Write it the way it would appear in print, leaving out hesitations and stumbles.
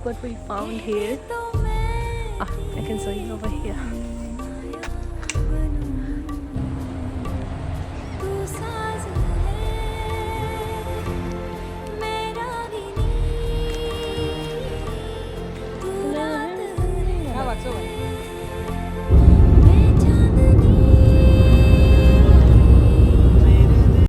what we found here. I can show you over here. How about so?